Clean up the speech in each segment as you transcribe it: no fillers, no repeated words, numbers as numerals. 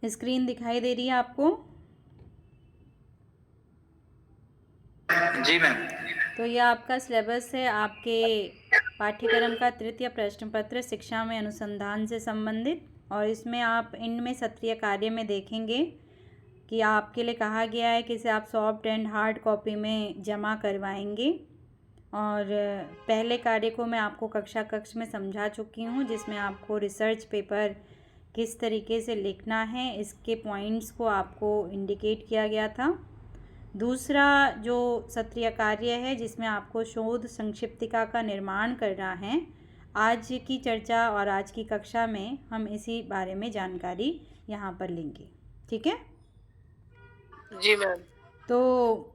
Screen दिखाई दे रही है आपको? जी मैम। तो ये आपका सिलेबस है, आपके पाठ्यक्रम का तृतीय प्रश्न पत्र शिक्षा में अनुसंधान से संबंधित। और इसमें आप इनमें सत्रीय कार्य में देखेंगे कि आपके लिए कहा गया है कि इसे आप सॉफ्ट एंड हार्ड कॉपी में जमा करवाएंगे। और पहले कार्य को मैं आपको कक्षा कक्ष में समझा चुकी हूँ, जिसमें आपको रिसर्च पेपर किस तरीके से लिखना है इसके पॉइंट्स को आपको इंडिकेट किया गया था। दूसरा जो सत्रीय कार्य है जिसमें आपको शोध संक्षिप्तिका का निर्माण करना है, आज की चर्चा और आज की कक्षा में हम इसी बारे में जानकारी यहाँ पर लेंगे। ठीक है? जी मैम। तो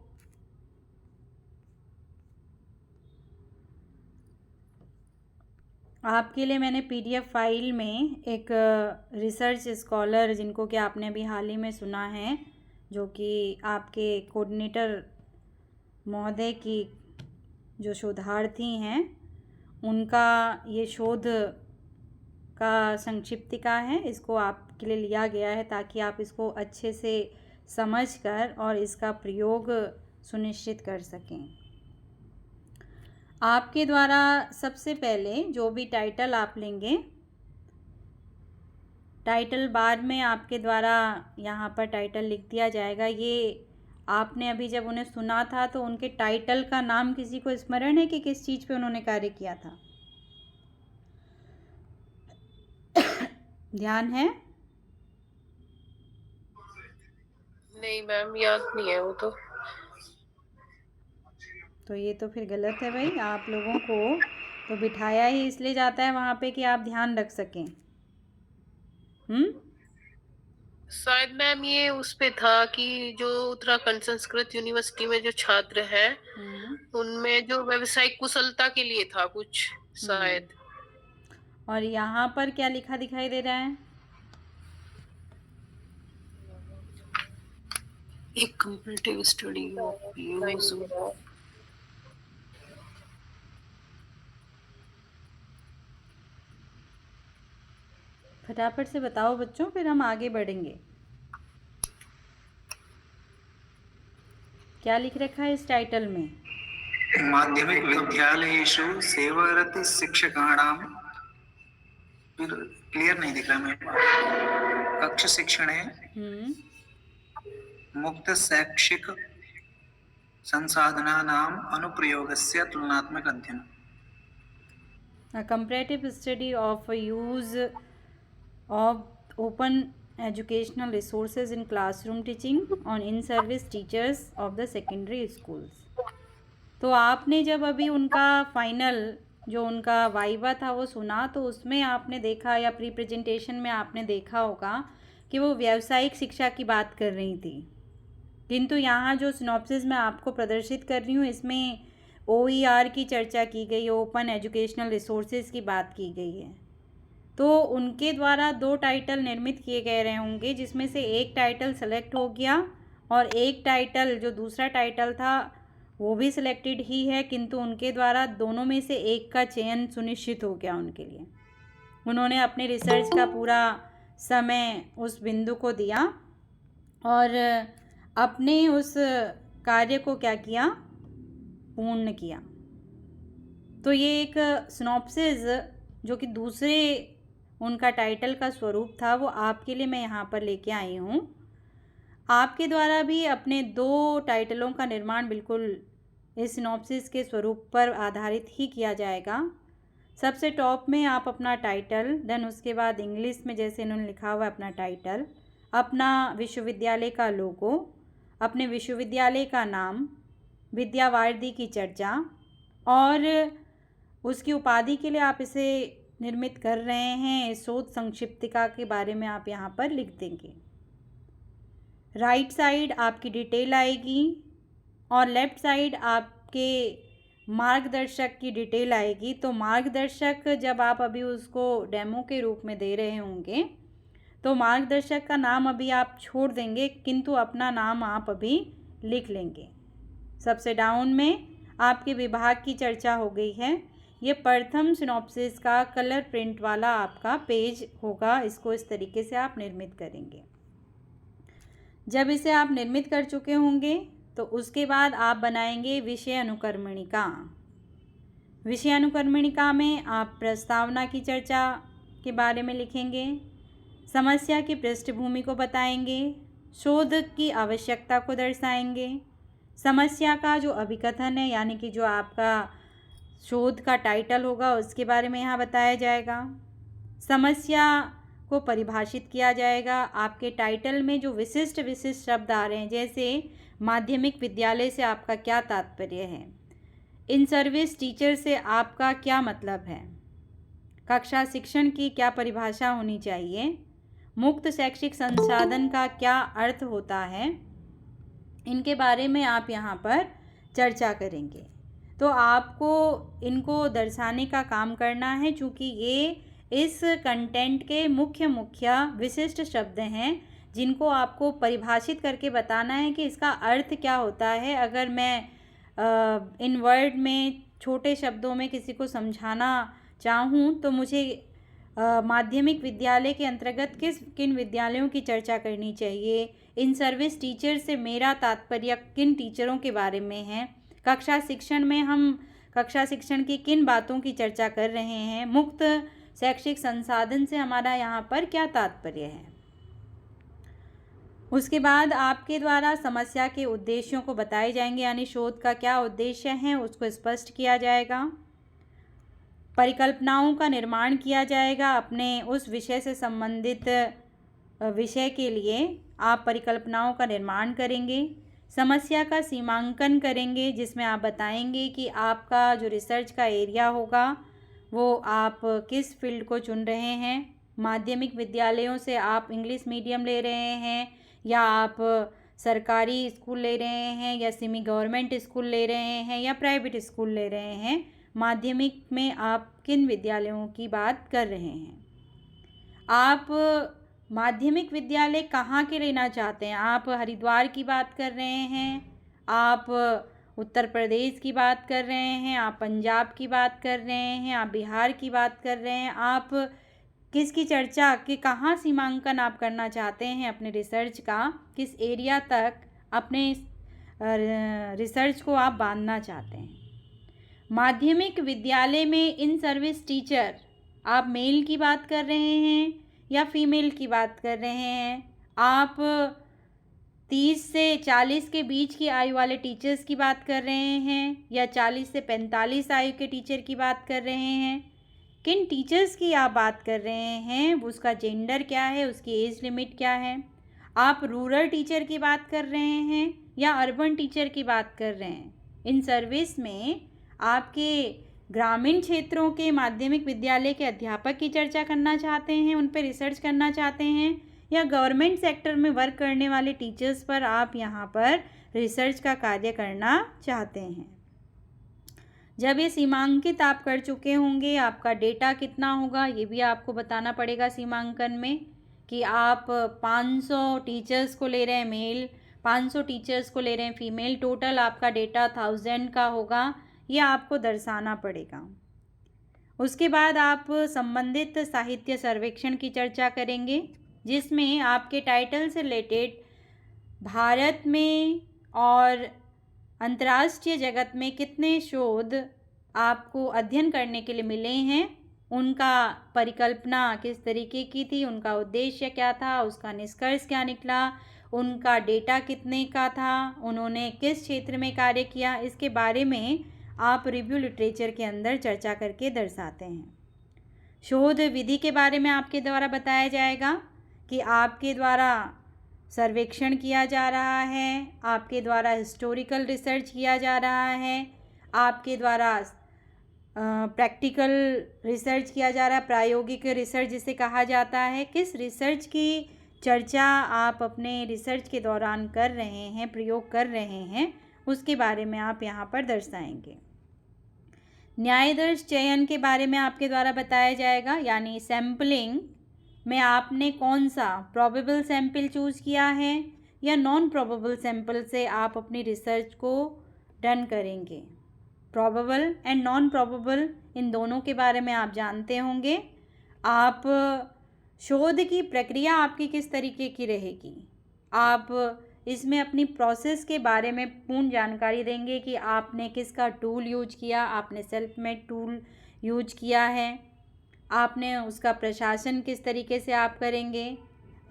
आपके लिए मैंने पीडीएफ फाइल में एक रिसर्च स्कॉलर, जिनको कि आपने अभी हाल ही में सुना है, जो कि आपके कोऑर्डिनेटर महोदय की जो शोधार्थी हैं, उनका ये शोध का संक्षिप्तिका है। इसको आपके लिए लिया गया है ताकि आप इसको अच्छे से समझकर और इसका प्रयोग सुनिश्चित कर सकें। आपके द्वारा सबसे पहले जो भी टाइटल आप लेंगे, टाइटल बार में आपके द्वारा यहाँ पर टाइटल लिख दिया जाएगा। ये आपने अभी जब उन्हें सुना था तो उनके टाइटल का नाम किसी को स्मरण है कि किस चीज़ पे उन्होंने कार्य किया था? ध्यान है? नहीं मैम, याद नहीं है वो तो ये तो फिर गलत है भाई। आप लोगों को तो बिठाया ही इसलिए जाता है वहाँ पे कि आप ध्यान रख सकें। शायद मैम ये उस पे था कि जो उत्तराखंड संस्कृत यूनिवर्सिटी में जो छात्र हैं उनमें जो व्यवसायिक कुशलता के लिए था कुछ शायद। और यहाँ पर क्या लिखा दिखाई दे रहा है? एक कंपैरेटिव स्टडी ऑफ यूज। फटाफट से बताओ बच्चों, फिर हम आगे बढ़ेंगे। क्या लिख रखा है इस टाइटल में? माध्यमिक विद्यालयेषु सेवारत शिक्षकाणां, फिर क्लियर नहीं दिख रहा मेरे पास। कक्ष शिक्षणे मुक्त शैक्षिक संसाधनानाम् अनुप्रयोगस्य तुलनात्मक अध्ययन। A comparative study of use of open educational resources in classroom teaching on in-service teachers of the secondary schools। तो आपने जब अभी उनका फाइनल जो उनका वाइवा था वो सुना, तो उसमें आपने देखा या प्री प्रेजेंटेशन में आपने देखा होगा कि वो व्यावसायिक शिक्षा की बात कर रही थी। किंतु यहाँ जो सिनॉप्सिस मैं आपको प्रदर्शित कर रही हूँ, इसमें OER की चर्चा की गई है, ओपन एजुकेशनल रिसोर्सेज की बात की गई है। तो उनके द्वारा 2 टाइटल निर्मित किए गए रहे होंगे, जिसमें से एक टाइटल सेलेक्ट हो गया और एक टाइटल जो दूसरा टाइटल था वो भी सिलेक्टेड ही है, किंतु उनके द्वारा दोनों में से एक का चयन सुनिश्चित हो गया उनके लिए। उन्होंने अपने रिसर्च का पूरा समय उस बिंदु को दिया और अपने उस कार्य को क्या किया, पूर्ण किया। तो ये एक सिनॉप्सिस जो कि दूसरे उनका टाइटल का स्वरूप था, वो आपके लिए मैं यहाँ पर लेके आई हूँ। आपके द्वारा भी अपने 2 टाइटलों का निर्माण बिल्कुल इस सिनॉप्सिस के स्वरूप पर आधारित ही किया जाएगा। सबसे टॉप में आप अपना टाइटल, देन उसके बाद इंग्लिश में जैसे इन्होंने लिखा हुआ है अपना टाइटल, अपना विश्वविद्यालय का लोगो, अपने विश्वविद्यालय का नाम, विद्यावारिधि की चर्चा और उसकी उपाधि के लिए आप इसे निर्मित कर रहे हैं, शोध संक्षिप्तिका के बारे में आप यहाँ पर लिख देंगे। राइट साइड आपकी डिटेल आएगी और लेफ़्ट साइड आपके मार्गदर्शक की डिटेल आएगी। तो मार्गदर्शक जब आप अभी उसको डेमो के रूप में दे रहे होंगे तो मार्गदर्शक का नाम अभी आप छोड़ देंगे, किंतु अपना नाम आप अभी लिख लेंगे। सबसे डाउन में आपके विभाग की चर्चा हो गई है। ये प्रथम सिनॉप्सिस का कलर प्रिंट वाला आपका पेज होगा, इसको इस तरीके से आप निर्मित करेंगे। जब इसे आप निर्मित कर चुके होंगे तो उसके बाद आप बनाएंगे विषय अनुक्रमणिका। विषय अनुक्रमणिका में आप प्रस्तावना की चर्चा के बारे में लिखेंगे, समस्या की पृष्ठभूमि को बताएंगे, शोध की आवश्यकता को दर्शाएंगे, समस्या का जो अभिकथन है यानी कि जो आपका शोध का टाइटल होगा उसके बारे में यहाँ बताया जाएगा, समस्या को परिभाषित किया जाएगा। आपके टाइटल में जो विशिष्ट शब्द आ रहे हैं जैसे माध्यमिक विद्यालय से आपका क्या तात्पर्य है, इन सर्विस टीचर से आपका क्या मतलब है, कक्षा शिक्षण की क्या परिभाषा होनी चाहिए, मुक्त शैक्षिक संसाधन का क्या अर्थ होता है, इनके बारे में आप यहाँ पर चर्चा करेंगे। तो आपको इनको दर्शाने का काम करना है, चूँकि ये इस कंटेंट के मुख्य विशिष्ट शब्द हैं जिनको आपको परिभाषित करके बताना है कि इसका अर्थ क्या होता है। अगर मैं इन वर्ड में छोटे शब्दों में किसी को समझाना चाहूँ तो मुझे माध्यमिक विद्यालय के अंतर्गत किन विद्यालयों की चर्चा करनी चाहिए, इन सर्विस टीचर से मेरा तात्पर्य किन टीचरों के बारे में है, कक्षा शिक्षण में हम कक्षा शिक्षण की किन बातों की चर्चा कर रहे हैं, मुक्त शैक्षिक संसाधन से हमारा यहाँ पर क्या तात्पर्य है। उसके बाद आपके द्वारा समस्या के उद्देश्यों को बताए जाएंगे, यानी शोध का क्या उद्देश्य है उसको स्पष्ट किया जाएगा। परिकल्पनाओं का निर्माण किया जाएगा, अपने उस विषय से संबंधित विषय के लिए आप परिकल्पनाओं का निर्माण करेंगे। समस्या का सीमांकन करेंगे जिसमें आप बताएंगे कि आपका जो रिसर्च का एरिया होगा वो आप किस फील्ड को चुन रहे हैं। माध्यमिक विद्यालयों से आप इंग्लिश मीडियम ले रहे हैं या आप सरकारी स्कूल ले रहे हैं या सेमी गवर्नमेंट स्कूल ले रहे हैं या प्राइवेट स्कूल ले रहे हैं, माध्यमिक में आप किन विद्यालयों की बात कर रहे हैं। आप माध्यमिक विद्यालय कहाँ के लेना चाहते हैं, आप हरिद्वार की बात कर रहे हैं, आप उत्तर प्रदेश की बात कर रहे हैं, आप पंजाब की बात कर रहे हैं, आप बिहार की बात कर रहे हैं, आप किसकी चर्चा कि कहाँ सीमांकन आप करना चाहते हैं अपने रिसर्च का, किस एरिया तक अपने रिसर्च को आप बांधना चाहते हैं। माध्यमिक विद्यालय में इन सर्विस टीचर आप मेल की बात कर रहे हैं या फीमेल की बात कर रहे हैं, आप 30 से 40 के बीच की आयु वाले टीचर्स की बात कर रहे हैं या 40 से 45 आयु के टीचर की बात कर रहे हैं, किन टीचर्स की आप बात कर रहे हैं, उसका जेंडर क्या है, उसकी एज लिमिट क्या है, आप रूरल टीचर की बात कर रहे हैं या अर्बन टीचर की बात कर रहे हैं। इन सर्विस में आपके ग्रामीण क्षेत्रों के माध्यमिक विद्यालय के अध्यापक की चर्चा करना चाहते हैं, उन पर रिसर्च करना चाहते हैं, या गवर्नमेंट सेक्टर में वर्क करने वाले टीचर्स पर आप यहाँ पर रिसर्च का कार्य करना चाहते हैं। जब ये सीमांकित आप कर चुके होंगे, आपका डेटा कितना होगा ये भी आपको बताना पड़ेगा सीमांकन में, कि आप 500 टीचर्स को ले रहे हैं मेल, 500 टीचर्स को ले रहे हैं फीमेल, टोटल आपका डेटा 1000 का होगा, ये आपको दर्शाना पड़ेगा। उसके बाद आप संबंधित साहित्य सर्वेक्षण की चर्चा करेंगे जिसमें आपके टाइटल से रिलेटेड भारत में और अंतर्राष्ट्रीय जगत में कितने शोध आपको अध्ययन करने के लिए मिले हैं, उनका परिकल्पना किस तरीके की थी, उनका उद्देश्य क्या था, उसका निष्कर्ष क्या निकला, उनका डेटा कितने का था, उन्होंने किस क्षेत्र में कार्य किया, इसके बारे में आप रिव्यू लिटरेचर के अंदर चर्चा करके दर्शाते हैं। शोध विधि के बारे में आपके द्वारा बताया जाएगा कि आपके द्वारा सर्वेक्षण किया जा रहा है, आपके द्वारा हिस्टोरिकल रिसर्च किया जा रहा है, आपके द्वारा प्रैक्टिकल रिसर्च किया जा रहा है, प्रायोगिक रिसर्च जिसे कहा जाता है। किस रिसर्च की चर्चा आप अपने रिसर्च के दौरान कर रहे हैं, प्रयोग कर रहे हैं, उसके बारे में आप यहाँ पर दर्शाएंगे। न्यायदर्श चयन के बारे में आपके द्वारा बताया जाएगा, यानी सैम्पलिंग में आपने कौन सा प्रोबेबल सैंपल चूज़ किया है या नॉन प्रोबेबल सैंपल से आप अपनी रिसर्च को डन करेंगे। प्रोबेबल एंड नॉन प्रोबेबल इन दोनों के बारे में आप जानते होंगे। आप शोध की प्रक्रिया आपकी किस तरीके की रहेगी, आप इसमें अपनी प्रोसेस के बारे में पूर्ण जानकारी देंगे कि आपने किसका टूल यूज किया, आपने सेल्फ मेड टूल यूज किया है, आपने उसका प्रशासन किस तरीके से आप करेंगे,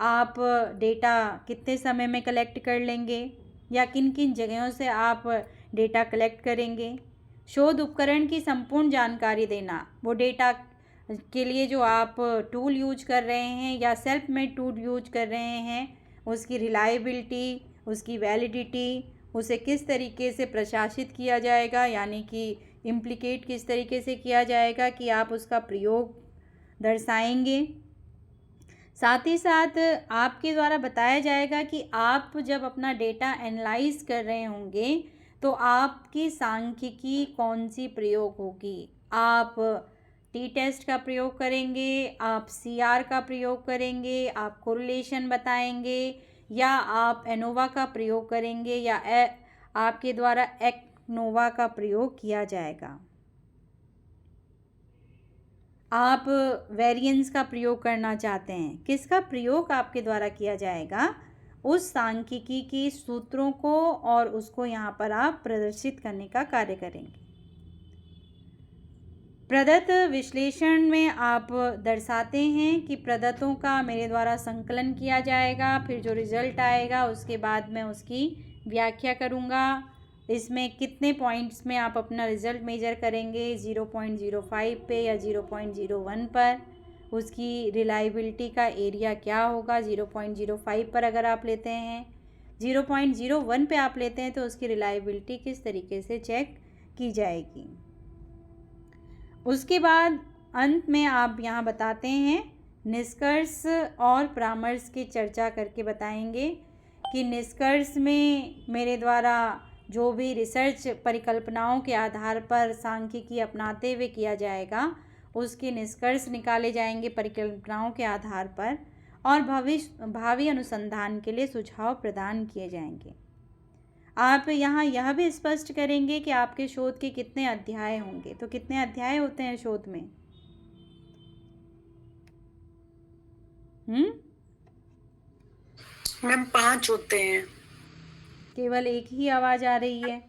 आप डेटा कितने समय में कलेक्ट कर लेंगे या किन किन जगहों से आप डेटा कलेक्ट करेंगे। शोध उपकरण की संपूर्ण जानकारी देना, वो डेटा के लिए जो आप टूल यूज कर रहे हैं या सेल्फ मेड टूल यूज कर रहे हैं, उसकी रिलायबिलिटी, उसकी वैलिडिटी, उसे किस तरीके से प्रशासित किया जाएगा, यानी कि इम्प्लीकेट किस तरीके से किया जाएगा कि आप उसका प्रयोग दर्शाएंगे। साथ ही साथ आपके द्वारा बताया जाएगा कि आप जब अपना डेटा एनालाइज कर रहे होंगे तो आपकी सांख्यिकी कौन सी प्रयोग होगी। आप टी टेस्ट का प्रयोग करेंगे, आप सीआर का प्रयोग करेंगे, आप कोरिलेशन बताएंगे, या आप एनोवा का प्रयोग करेंगे, या आपके द्वारा एक्नोवा का प्रयोग किया जाएगा। आप वेरिएंस का प्रयोग करना चाहते हैं, किसका प्रयोग आपके द्वारा किया जाएगा, उस सांख्यिकी की सूत्रों को और उसको यहाँ पर आप प्रदर्शित करने का कार्य करेंगे। प्रदत्त विश्लेषण में आप दर्शाते हैं कि प्रदत्तों का मेरे द्वारा संकलन किया जाएगा, फिर जो रिजल्ट आएगा उसके बाद मैं उसकी व्याख्या करूँगा। इसमें कितने पॉइंट्स में आप अपना रिजल्ट मेजर करेंगे, 0.05 पे या 0.01 पर, उसकी रिलायबिलिटी का एरिया क्या होगा। 0.05 पर अगर आप लेते हैं, 0.01 पे आप लेते हैं तो उसकी रिलायबिलिटी किस तरीके से चेक की जाएगी। उसके बाद अंत में आप यहाँ बताते हैं निष्कर्ष और परामर्श की चर्चा करके बताएंगे कि निष्कर्ष में मेरे द्वारा जो भी रिसर्च परिकल्पनाओं के आधार पर सांख्यिकी अपनाते हुए किया जाएगा उसके निष्कर्ष निकाले जाएंगे परिकल्पनाओं के आधार पर, और भावी अनुसंधान के लिए सुझाव प्रदान किए जाएंगे। आप यहाँ यह भी स्पष्ट करेंगे कि आपके शोध के कितने अध्याय होंगे। तो कितने अध्याय होते हैं शोध में? मैम 5 होते हैं। केवल एक ही आवाज आ रही है।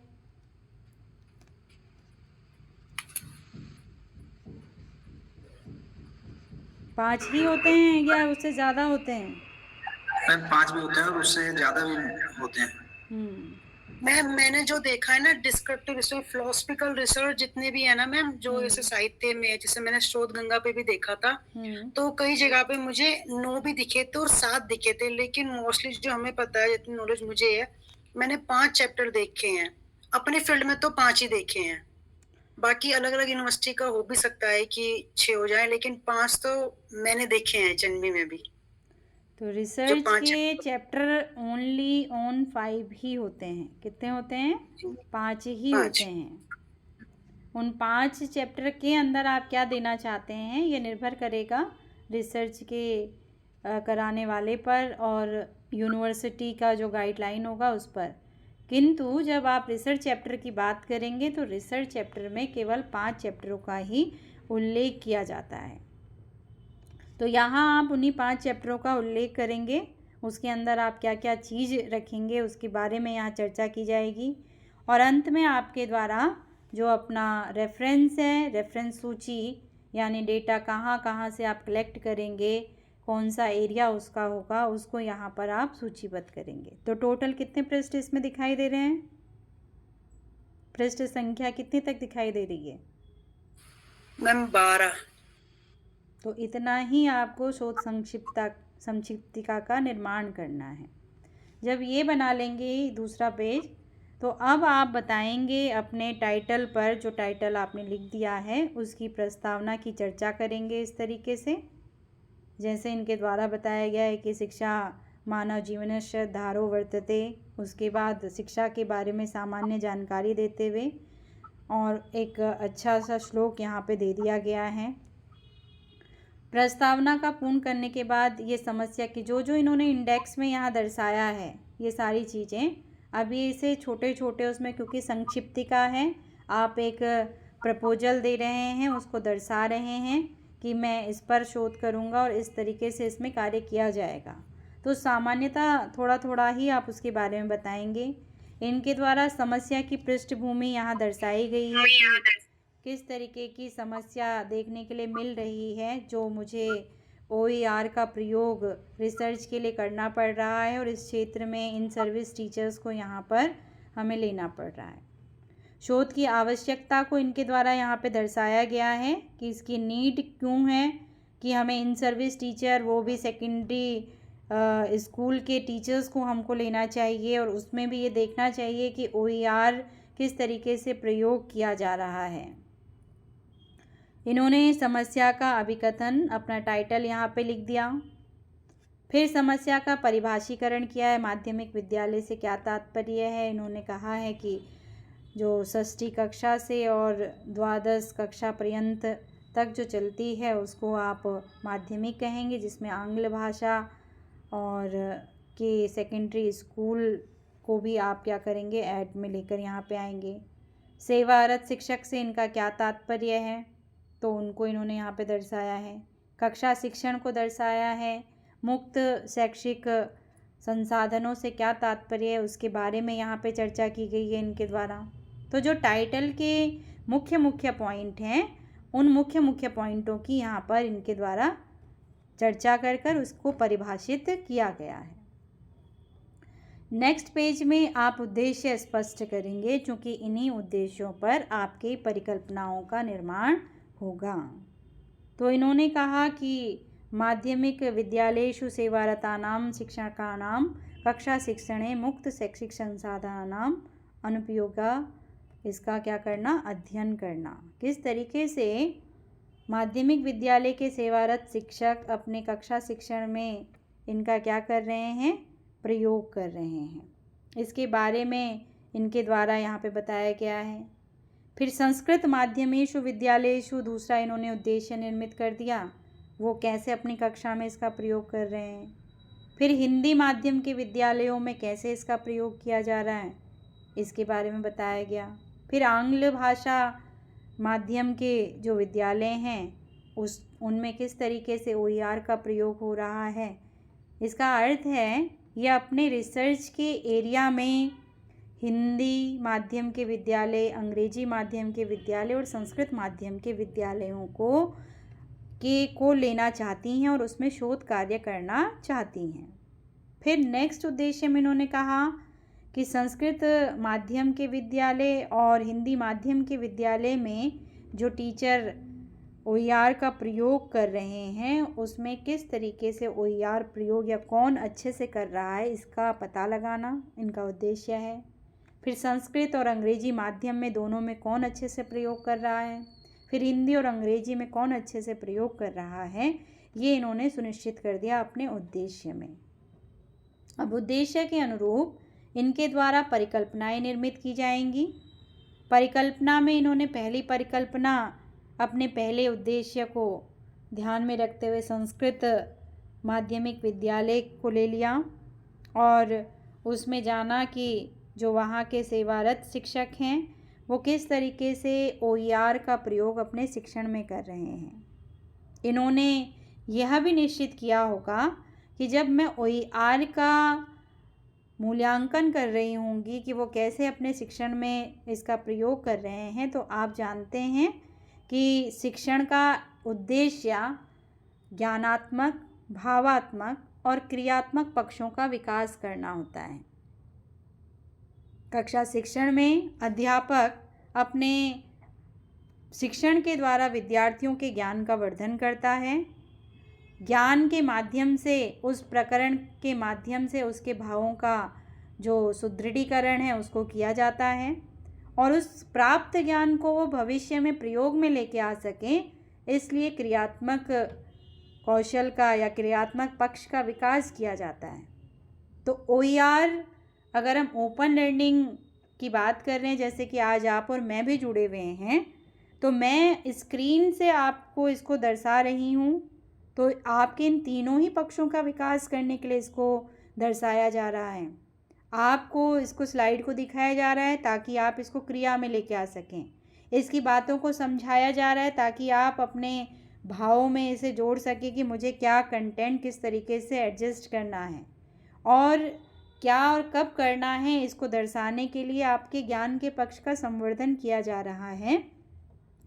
पांच ही होते हैं या उससे ज्यादा होते हैं? मैम 5 भी होते हैं और उससे ज्यादा भी होते हैं। मैम मैंने जो देखा है ना, डिस्क्रिप्टिव रिसर्च, फिलोसफिकल रिसर्च जितने भी है ना मैम, जो ऐसे साहित्य में, जैसे मैंने शोध गंगा पे भी देखा था, तो कई जगह पे मुझे 9 भी दिखे थे और 7 दिखे थे, लेकिन मोस्टली जो हमें पता है, जितनी नॉलेज मुझे है, मैंने 5 चैप्टर देखे हैं अपने फील्ड में, तो 5 ही देखे हैं। बाकी अलग अलग यूनिवर्सिटी का हो भी सकता है कि 6 हो जाए, लेकिन 5 तो मैंने देखे हैं चंबी में भी। तो रिसर्च के चैप्टर ओनली ऑन 5 ही होते हैं। कितने होते हैं? 5 ही होते हैं। उन 5 चैप्टर के अंदर आप क्या देना चाहते हैं ये निर्भर करेगा रिसर्च के कराने वाले पर और यूनिवर्सिटी का जो गाइडलाइन होगा उस पर। किंतु जब आप रिसर्च चैप्टर की बात करेंगे तो रिसर्च चैप्टर में केवल 5 चैप्टरों का ही उल्लेख किया जाता है। तो यहाँ आप उन्हीं 5 चैप्टरों का उल्लेख करेंगे, उसके अंदर आप क्या क्या चीज़ रखेंगे उसके बारे में यहाँ चर्चा की जाएगी। और अंत में आपके द्वारा जो अपना रेफरेंस है, रेफरेंस सूची, यानी डेटा कहाँ कहाँ से आप कलेक्ट करेंगे, कौन सा एरिया उसका होगा, उसको यहाँ पर आप सूचीबद्ध करेंगे। तो टोटल कितने पृष्ठ इसमें दिखाई दे रहे हैं? पृष्ठ संख्या कितनी तक दिखाई दे रही है? मैम 12। तो इतना ही आपको शोध संक्षिप्तिका का निर्माण करना है। जब ये बना लेंगे दूसरा पेज, तो अब आप बताएंगे अपने टाइटल पर, जो टाइटल आपने लिख दिया है उसकी प्रस्तावना की चर्चा करेंगे इस तरीके से, जैसे इनके द्वारा बताया गया है कि शिक्षा मानव जीवनस्य धारो वर्तते। उसके बाद शिक्षा के बारे में सामान्य जानकारी देते हुए और एक अच्छा सा श्लोक यहाँ पे दे दिया गया है। प्रस्तावना का पूर्ण करने के बाद ये समस्या की जो जो इन्होंने इंडेक्स में यहाँ दर्शाया है ये सारी चीज़ें, अभी इसे छोटे छोटे उसमें, क्योंकि संक्षिप्तिका है, आप एक प्रपोजल दे रहे हैं, उसको दर्शा रहे हैं कि मैं इस पर शोध करूँगा और इस तरीके से इसमें कार्य किया जाएगा। तो सामान्यतः थोड़ा थोड़ा ही आप उसके बारे में बताएंगे। इनके द्वारा समस्या की पृष्ठभूमि यहाँ दर्शाई गई है कि किस तरीके की समस्या देखने के लिए मिल रही है, जो मुझे OER का प्रयोग रिसर्च के लिए करना पड़ रहा है और इस क्षेत्र में इन सर्विस टीचर्स को यहाँ पर हमें लेना पड़ रहा है। शोध की आवश्यकता को इनके द्वारा यहाँ पे दर्शाया गया है कि इसकी नीड क्यों है कि हमें इन सर्विस टीचर, वो भी सेकेंडरी स्कूल के टीचर्स को हमको लेना चाहिए, और उसमें भी ये देखना चाहिए कि OER किस तरीके से प्रयोग किया जा रहा है। इन्होंने समस्या का अभिकथन, अपना टाइटल यहाँ पे लिख दिया। फिर समस्या का परिभाषीकरण किया है, माध्यमिक विद्यालय से क्या तात्पर्य है। इन्होंने कहा है कि जो षष्ठी कक्षा से और द्वादश कक्षा पर्यंत तक जो चलती है उसको आप माध्यमिक कहेंगे, जिसमें आंग्ल भाषा और के सेकेंडरी स्कूल को भी आप क्या करेंगे, ऐड में लेकर यहाँ पे आएंगे। सेवारत शिक्षक से इनका क्या तात्पर्य है, तो उनको इन्होंने यहाँ पे दर्शाया है। कक्षा शिक्षण को दर्शाया है। मुक्त शैक्षिक संसाधनों से क्या तात्पर्य है, उसके बारे में यहाँ पे चर्चा की गई है इनके द्वारा। तो जो टाइटल के मुख्य मुख्य पॉइंट हैं, उन मुख्य मुख्य पॉइंटों की यहाँ पर इनके द्वारा चर्चा कर उसको परिभाषित किया गया है। नेक्स्ट पेज में आप उद्देश्य स्पष्ट करेंगे, क्योंकि इन्हीं उद्देश्यों पर आपके परिकल्पनाओं का निर्माण होगा। तो इन्होंने कहा कि माध्यमिक विद्यालयेषु सेवारतानां शिक्षकाणां कक्षा शिक्षणे मुक्त शैक्षिक संसाधनानां अनुपयोगा, इसका क्या करना, अध्ययन करना। किस तरीके से माध्यमिक विद्यालय के सेवारत शिक्षक अपने कक्षा शिक्षण में इनका क्या कर रहे हैं, प्रयोग कर रहे हैं, इसके बारे में इनके द्वारा यहाँ पे बताया गया है। फिर संस्कृत माध्यमेषु विद्यालयेषु, दूसरा इन्होंने उद्देश्य निर्मित कर दिया, वो कैसे अपनी कक्षा में इसका प्रयोग कर रहे हैं। फिर हिंदी माध्यम के विद्यालयों में कैसे इसका प्रयोग किया जा रहा है, इसके बारे में बताया गया। फिर आंग्ल भाषा माध्यम के जो विद्यालय हैं उनमें किस तरीके से OER का प्रयोग हो रहा है। इसका अर्थ है यह अपने रिसर्च के एरिया में हिंदी माध्यम के विद्यालय, अंग्रेजी माध्यम के विद्यालय और संस्कृत माध्यम के विद्यालयों को लेना चाहती हैं और उसमें शोध कार्य करना चाहती हैं। फिर नेक्स्ट उद्देश्य में इन्होंने कहा कि संस्कृत माध्यम के विद्यालय और हिंदी माध्यम के विद्यालय में जो टीचर OER का प्रयोग कर रहे हैं उसमें किस तरीके से OER प्रयोग या कौन अच्छे से कर रहा है, इसका पता लगाना इनका उद्देश्य है। फिर संस्कृत और अंग्रेजी माध्यम में दोनों में कौन अच्छे से प्रयोग कर रहा है, फिर हिंदी और अंग्रेजी में कौन अच्छे से प्रयोग कर रहा है, ये इन्होंने सुनिश्चित कर दिया अपने उद्देश्य में। अब उद्देश्य के अनुरूप इनके द्वारा परिकल्पनाएं निर्मित की जाएंगी। परिकल्पना में इन्होंने पहली परिकल्पना अपने पहले उद्देश्य को ध्यान में रखते हुए संस्कृत माध्यमिक विद्यालय को ले लिया और उसमें जाना कि जो वहाँ के सेवारत शिक्षक हैं वो किस तरीके से OER का प्रयोग अपने शिक्षण में कर रहे हैं। इन्होंने यह भी निश्चित किया होगा कि जब मैं OER का मूल्यांकन कर रही होंगी कि वो कैसे अपने शिक्षण में इसका प्रयोग कर रहे हैं, तो आप जानते हैं कि शिक्षण का उद्देश्य ज्ञानात्मक, भावात्मक और क्रियात्मक पक्षों का विकास करना होता है। कक्षा शिक्षण में अध्यापक अपने शिक्षण के द्वारा विद्यार्थियों के ज्ञान का वर्धन करता है। ज्ञान के माध्यम से, उस प्रकरण के माध्यम से उसके भावों का जो सुदृढ़ीकरण है उसको किया जाता है और उस प्राप्त ज्ञान को वो भविष्य में प्रयोग में लेके आ सकें, इसलिए क्रियात्मक कौशल का या क्रियात्मक पक्ष का विकास किया जाता है। तो OER, अगर हम ओपन लर्निंग की बात कर रहे हैं, जैसे कि आज आप और मैं भी जुड़े हुए हैं, तो मैं स्क्रीन से आपको इसको दर्शा रही हूँ, तो आपके इन तीनों ही पक्षों का विकास करने के लिए इसको दर्शाया जा रहा है। आपको इसको स्लाइड को दिखाया जा रहा है ताकि आप इसको क्रिया में लेके आ सकें। इसकी बातों को समझाया जा रहा है ताकि आप अपने भावों में इसे जोड़ सके कि मुझे क्या कंटेंट किस तरीके से एडजस्ट करना है और क्या और कब करना है, इसको दर्शाने के लिए आपके ज्ञान के पक्ष का संवर्धन किया जा रहा है।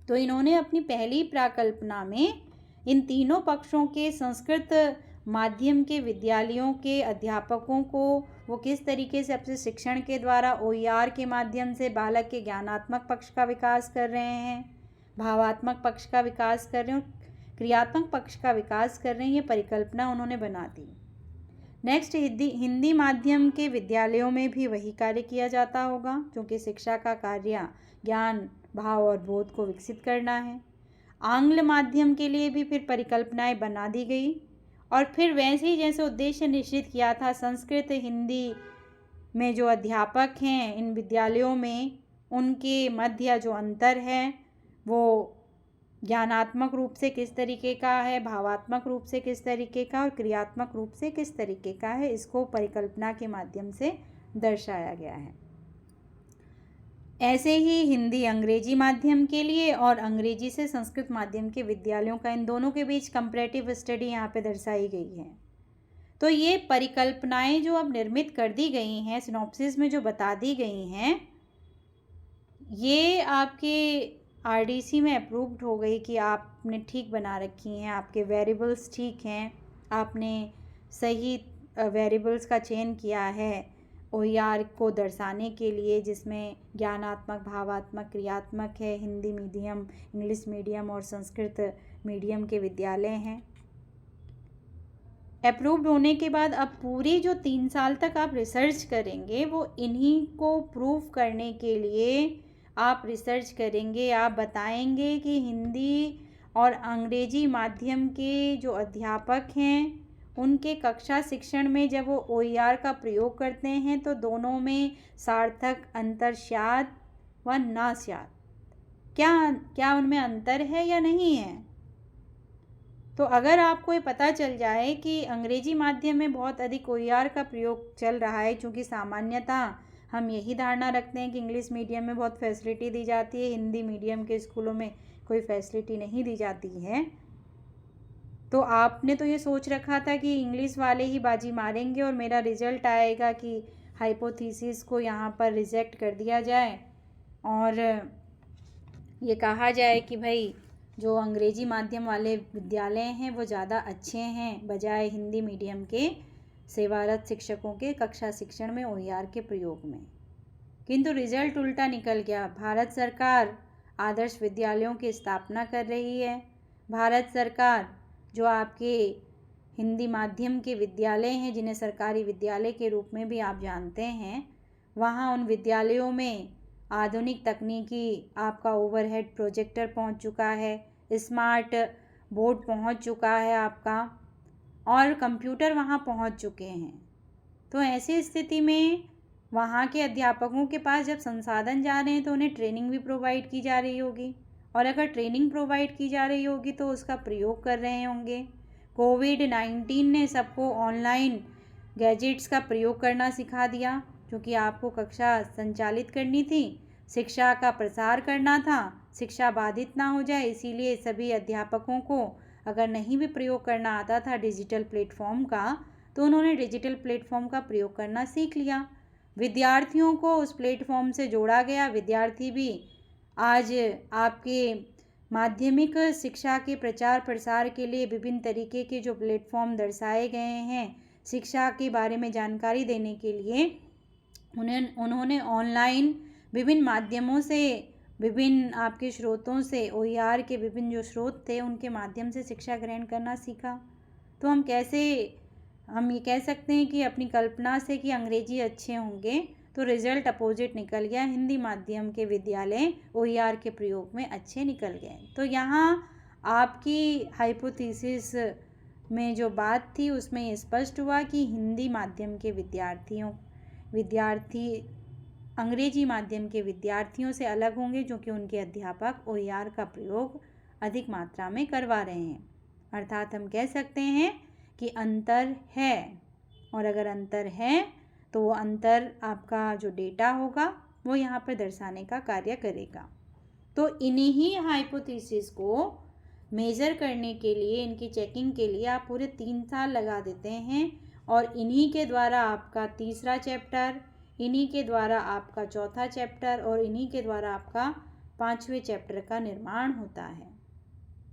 तो इन्होंने अपनी पहली प्राकल्पना में इन तीनों पक्षों के संस्कृत माध्यम के विद्यालयों के अध्यापकों को वो किस तरीके से अपने शिक्षण के द्वारा OER के माध्यम से बालक के ज्ञानात्मक पक्ष का विकास कर रहे हैं, भावात्मक पक्ष का विकास कर रहे हैं और क्रियात्मक पक्ष का विकास कर रहे हैं, ये परिकल्पना उन्होंने बना दी। नेक्स्ट, हिंदी माध्यम के विद्यालयों में भी वही कार्य किया जाता होगा, क्योंकि शिक्षा का कार्य ज्ञान, भाव और बोध को विकसित करना है। आंग्ल माध्यम के लिए भी फिर परिकल्पनाएं बना दी गई और फिर वैसे ही जैसे उद्देश्य निश्चित किया था, संस्कृत हिंदी में जो अध्यापक हैं इन विद्यालयों में, उनके मध्य जो अंतर है वो ज्ञानात्मक रूप से किस तरीके का है, भावात्मक रूप से किस तरीके का और क्रियात्मक रूप से किस तरीके का है, इसको परिकल्पना के माध्यम से दर्शाया गया है। ऐसे ही हिंदी अंग्रेजी माध्यम के लिए और अंग्रेजी से संस्कृत माध्यम के विद्यालयों का, इन दोनों के बीच कंपैरेटिव स्टडी यहाँ पे दर्शाई गई है। तो ये परिकल्पनाएं जो अब निर्मित कर दी गई हैं, सिनॉप्सिस में जो बता दी गई हैं, ये आपके RDC में अप्रूव्ड हो गई कि आपने ठीक बना रखी हैं, आपके वेरिएबल्स ठीक हैं, आपने सही वेरिएबल्स का चयन किया है OER को दर्शाने के लिए, जिसमें ज्ञानात्मक, भावात्मक, क्रियात्मक है। हिंदी मीडियम, इंग्लिश मीडियम और संस्कृत मीडियम के विद्यालय हैं। अप्रूव्ड होने के बाद अब पूरी जो 3 साल तक आप रिसर्च करेंगे वो इन्हीं को प्रूव करने के लिए आप रिसर्च करेंगे। आप बताएंगे कि हिंदी और अंग्रेजी माध्यम के जो अध्यापक हैं उनके कक्षा शिक्षण में जब वो OER का प्रयोग करते हैं तो दोनों में सार्थक अंतर स्यात् व न स्यात्, क्या उनमें अंतर है या नहीं है। तो अगर आपको ये पता चल जाए कि अंग्रेजी माध्यम में बहुत अधिक OER का प्रयोग चल रहा है, क्योंकि सामान्यतः हम यही धारणा रखते हैं कि इंग्लिश मीडियम में बहुत फैसिलिटी दी जाती है, हिंदी मीडियम के स्कूलों में कोई फैसिलिटी नहीं दी जाती है, तो आपने तो ये सोच रखा था कि इंग्लिश वाले ही बाजी मारेंगे और मेरा रिजल्ट आएगा कि हाइपोथेसिस को यहाँ पर रिजेक्ट कर दिया जाए और ये कहा जाए कि भाई जो अंग्रेजी माध्यम वाले विद्यालय हैं वो ज़्यादा अच्छे हैं बजाय हिंदी मीडियम के सेवारत शिक्षकों के कक्षा शिक्षण में OER के प्रयोग में। किंतु रिजल्ट उल्टा निकल गया। भारत सरकार आदर्श विद्यालयों की स्थापना कर रही है। भारत सरकार जो आपके हिंदी माध्यम के विद्यालय हैं, जिन्हें सरकारी विद्यालय के रूप में भी आप जानते हैं, वहाँ उन विद्यालयों में आधुनिक तकनीकी आपका ओवरहेड प्रोजेक्टर पहुँच चुका है, स्मार्ट बोर्ड पहुँच चुका है आपका, और कंप्यूटर वहाँ पहुँच चुके हैं। तो ऐसी स्थिति में वहाँ के अध्यापकों के पास जब संसाधन जा रहे हैं तो उन्हें ट्रेनिंग भी प्रोवाइड की जा रही होगी, और अगर ट्रेनिंग प्रोवाइड की जा रही होगी तो उसका प्रयोग कर रहे होंगे। कोविड-19 ने सबको ऑनलाइन गैजेट्स का प्रयोग करना सिखा दिया, क्योंकि आपको कक्षा संचालित करनी थी, शिक्षा का प्रसार करना था, शिक्षा बाधित ना हो जाए, इसीलिए सभी अध्यापकों को अगर नहीं भी प्रयोग करना आता था डिजिटल प्लेटफॉर्म का, तो उन्होंने डिजिटल प्लेटफॉर्म का प्रयोग करना सीख लिया। विद्यार्थियों को उस प्लेटफॉर्म से जोड़ा गया। विद्यार्थी भी आज आपके माध्यमिक शिक्षा के प्रचार प्रसार के लिए विभिन्न तरीके के जो प्लेटफॉर्म दर्शाए गए हैं शिक्षा के बारे में जानकारी देने के लिए, उन्होंने ऑनलाइन विभिन्न माध्यमों से, विभिन्न आपके स्रोतों से, OER के विभिन्न जो स्रोत थे उनके माध्यम से शिक्षा ग्रहण करना सीखा। तो हम ये कह सकते हैं कि अपनी कल्पना से कि अंग्रेजी अच्छे होंगे, तो रिजल्ट अपोजिट निकल गया। हिंदी माध्यम के विद्यालय OER के प्रयोग में अच्छे निकल गए। तो यहाँ आपकी हाइपोथेसिस में जो बात थी उसमें ये स्पष्ट हुआ कि हिंदी माध्यम के विद्यार्थी अंग्रेजी माध्यम के विद्यार्थियों से अलग होंगे, जो कि उनके अध्यापक OER का प्रयोग अधिक मात्रा में करवा रहे हैं। अर्थात हम कह सकते हैं कि अंतर है, और अगर अंतर है तो वो अंतर आपका जो डेटा होगा वो यहाँ पर दर्शाने का कार्य करेगा। तो इन्हीं हाइपोथेसिस को मेज़र करने के लिए, इनकी चेकिंग के लिए आप पूरे 3 साल लगा देते हैं और इन्हीं के द्वारा आपका तीसरा चैप्टर, इन्हीं के द्वारा आपका चौथा चैप्टर और इन्हीं के द्वारा आपका 5वें चैप्टर का निर्माण होता है।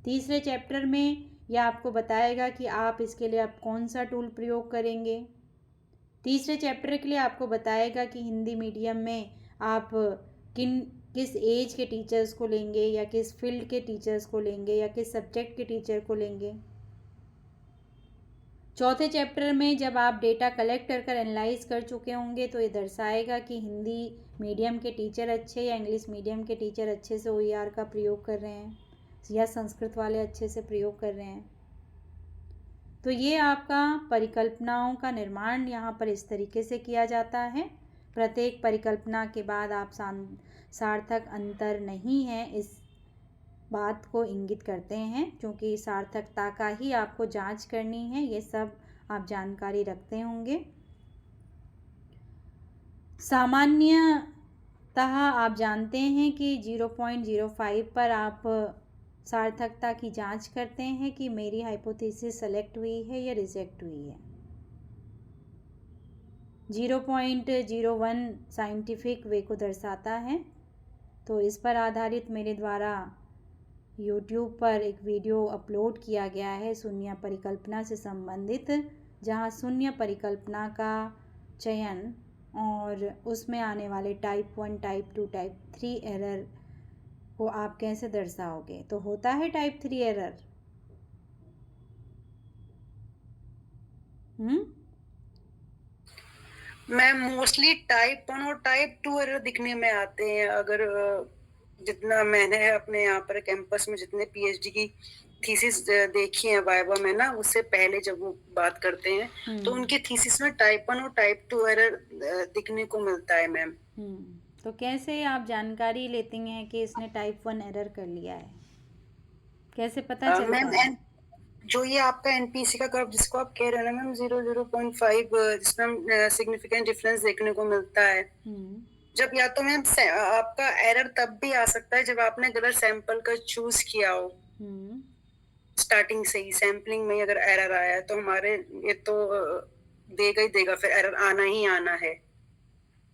तीसरे चैप्टर में यह आपको बताएगा कि आप इसके लिए आप कौन सा टूल प्रयोग करेंगे। तीसरे चैप्टर के लिए आपको बताएगा कि हिंदी मीडियम में आप किस एज के टीचर्स को लेंगे या किस फील्ड के टीचर्स को लेंगे या किस सब्जेक्ट के टीचर को लेंगे। चौथे चैप्टर में जब आप डेटा कलेक्ट कर एनालाइज कर चुके होंगे तो ये दर्शाएगा कि हिंदी मीडियम के टीचर अच्छे या इंग्लिश मीडियम के टीचर अच्छे से OER का प्रयोग कर रहे हैं या संस्कृत वाले अच्छे से प्रयोग कर रहे हैं। तो ये आपका परिकल्पनाओं का निर्माण यहाँ पर इस तरीके से किया जाता है। प्रत्येक परिकल्पना के बाद आप सार्थक अंतर नहीं है इस बात को इंगित करते हैं, क्योंकि सार्थकता का ही आपको जांच करनी है। ये सब आप जानकारी रखते होंगे। सामान्यतः आप जानते हैं कि 0.05 पर आप सार्थकता की जांच करते हैं कि मेरी हाइपोथेसिस सेलेक्ट हुई है या रिजेक्ट हुई है। 0.01 साइंटिफिक वे को दर्शाता है। तो इस पर आधारित मेरे द्वारा YouTube पर एक वीडियो अपलोड किया गया है शून्य परिकल्पना से संबंधित, जहां शून्य परिकल्पना का चयन और उसमें आने वाले टाइप 1, टाइप 2, टाइप 3 एरर को आप कैसे दर्शाओगे। तो होता है type 3 error. Ma'am mostly type 1 और टाइप 2 एरर दिखने में आते हैं। अगर जितना मैंने अपने यहाँ पर कैंपस में जितने PhD की थीसिस देखी है वाइवा में ना, उससे पहले जब वो बात करते हैं तो उनके थीसिस में टाइप 1 और टाइप 2 एरर दिखने को मिलता है मैम। तो कैसे आप जानकारी लेती हैं कि इसने टाइप 1 एरर कर लिया है, कैसे पता चलता है? मैम जो ये आपका NPC का कर्व जिसको आप कह रहे हैं ना मैम 0.5, जिसमें सिग्निफिकेंट डिफरेंस देखने को मिलता है। जब या तो मैम आपका एरर तब भी आ सकता है जब आपने गलत सैंपल का चूज किया हो। स्टार्टिंग से ही सैंपलिंग में अगर एरर आया है तो हमारे ये तो देगा ही देगा, फिर एरर आना ही आना है।